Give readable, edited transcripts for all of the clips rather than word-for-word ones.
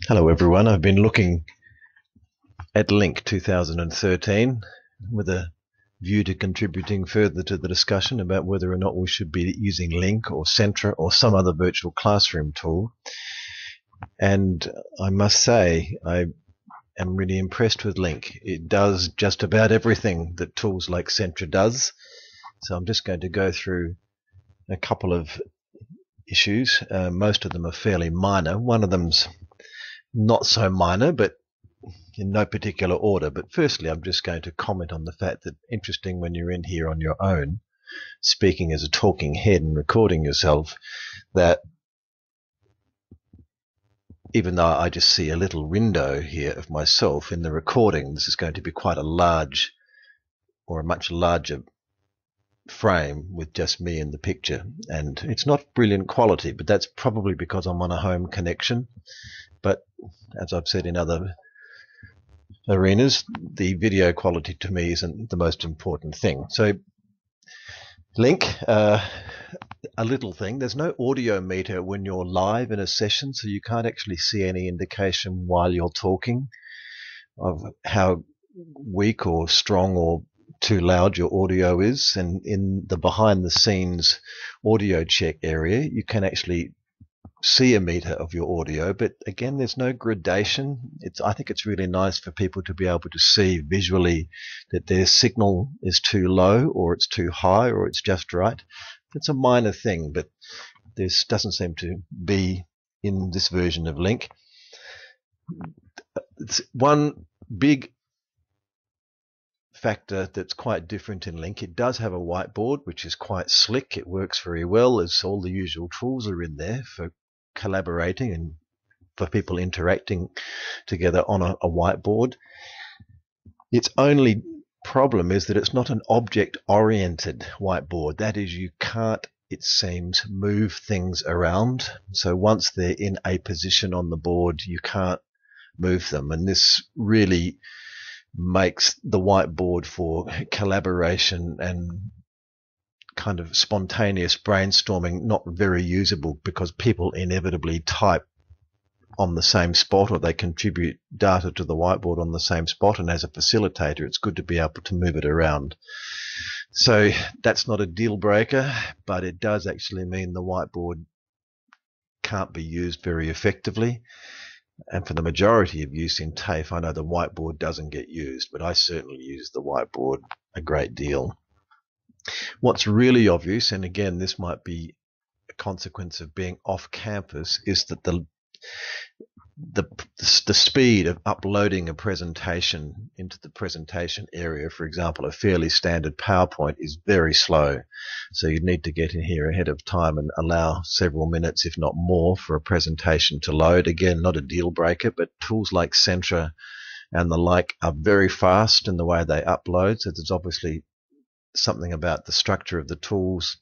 Hello everyone, I've been looking at Lync 2013 with a view to contributing further to the discussion about whether or not we should be using Lync or Centra or some other virtual classroom tool. And I must say, I am really impressed with Lync. It does just about everything that tools like Centra does. So I'm just going to go through a couple of issues. Most of them are fairly minor. One of them's not so minor, but in no particular order. But firstly, I'm just going to comment on the fact that interesting when you're in here on your own, speaking as a talking head and recording yourself, that even though I just see a little window here of myself in the recording, this is going to be quite a large or a much larger frame with just me in the picture. And it's not brilliant quality, but that's probably because I'm on a home connection. But as I've said in other arenas, the video quality to me isn't the most important thing. So Lync, a little thing, there's no audio meter when you're live in a session, so you can't actually see any indication while you're talking of how weak or strong or too loud your audio is. And in the behind the scenes audio check area, you can actually see a meter of your audio, but again, there's no gradation. I think it's really nice for people to be able to see visually that their signal is too low or it's too high or it's just right. It's a minor thing, but this doesn't seem to be in this version of Lync. It's one big factor that's quite different in Lync. It does have a whiteboard, which is quite slick. It works very well, as all the usual tools are in there for collaborating and for people interacting together on a whiteboard. Its only problem is that it's not an object-oriented whiteboard. That is, you can't, it seems, move things around. So once they're in a position on the board, you can't move them. And this really makes the whiteboard for collaboration and kind of spontaneous brainstorming not very usable, because people inevitably type on the same spot or they contribute data to the whiteboard on the same spot, and as a facilitator it's good to be able to move it around. So that's not a deal breaker, but it does actually mean the whiteboard can't be used very effectively. And for the majority of use in TAFE, I know the whiteboard doesn't get used, but I certainly use the whiteboard a great deal. What's really obvious, and again this might be a consequence of being off campus, is that the speed of uploading a presentation into the presentation area, for example a fairly standard PowerPoint, is very slow. So you need to get in here ahead of time and allow several minutes, if not more, for a presentation to load. Again, not a deal breaker, but tools like Centra and the like are very fast in the way they upload. So there's obviously something about the structure of the tools,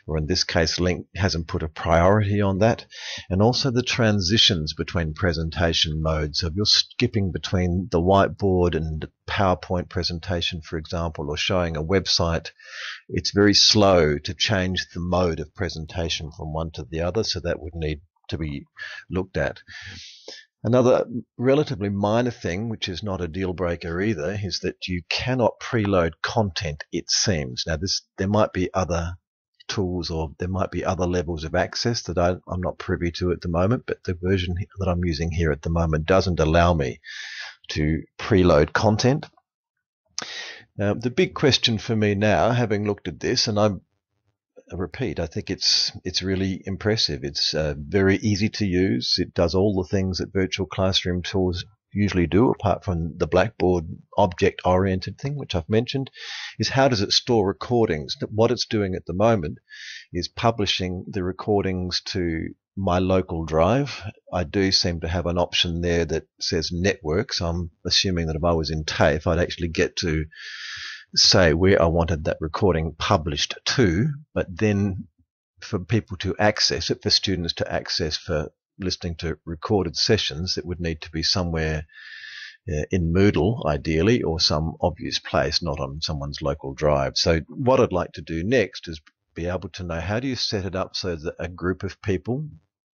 or in this case Lync hasn't put a priority on that. And also the transitions between presentation modes. So if you're skipping between the whiteboard and PowerPoint presentation, for example, or showing a website, it's very slow to change the mode of presentation from one to the other, so that would need to be looked at. Another relatively minor thing, which is not a deal breaker either, is that you cannot preload content, it seems. Now there might be other tools or there might be other levels of access that I'm not privy to at the moment, but the version that I'm using here at the moment doesn't allow me to preload content. The big question for me now, having looked at this, and I repeat, I think it's really impressive. It's very easy to use. It does all the things that virtual classroom tools usually do, apart from the Blackboard object-oriented thing, which I've mentioned, is how does it store recordings? What it's doing at the moment is publishing the recordings to my local drive. I do seem to have an option there that says network, so I'm assuming that if I was in TAFE, I'd actually get to say where I wanted that recording published to, but then for people to access it, for students to access for listening to recorded sessions, it would need to be somewhere in Moodle ideally, or some obvious place, not on someone's local drive. So what I'd like to do next is be able to know, how do you set it up so that a group of people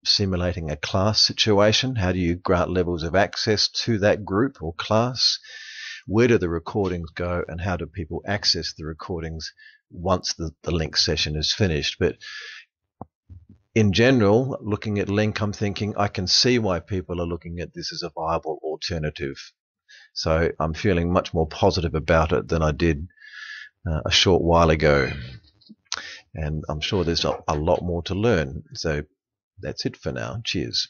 simulating a class situation. How do you grant levels of access to that group or class? Where do the recordings go, and how do people access the recordings once the Lync session is finished? But in general, looking at Lync, I'm thinking I can see why people are looking at this as a viable alternative. So I'm feeling much more positive about it than I did a short while ago. And I'm sure there's a lot more to learn. So that's it for now. Cheers.